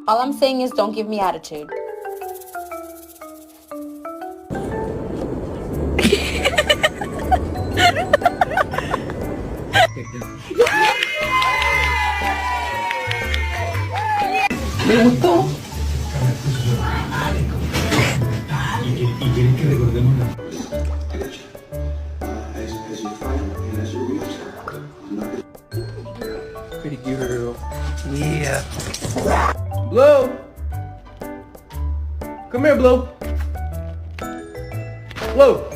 All I'm saying is don't give me attitude. ¿Me gustó? Y quieren que recordemos la... Pretty girl. Yeah. Blue! Come here, Blue. Blue!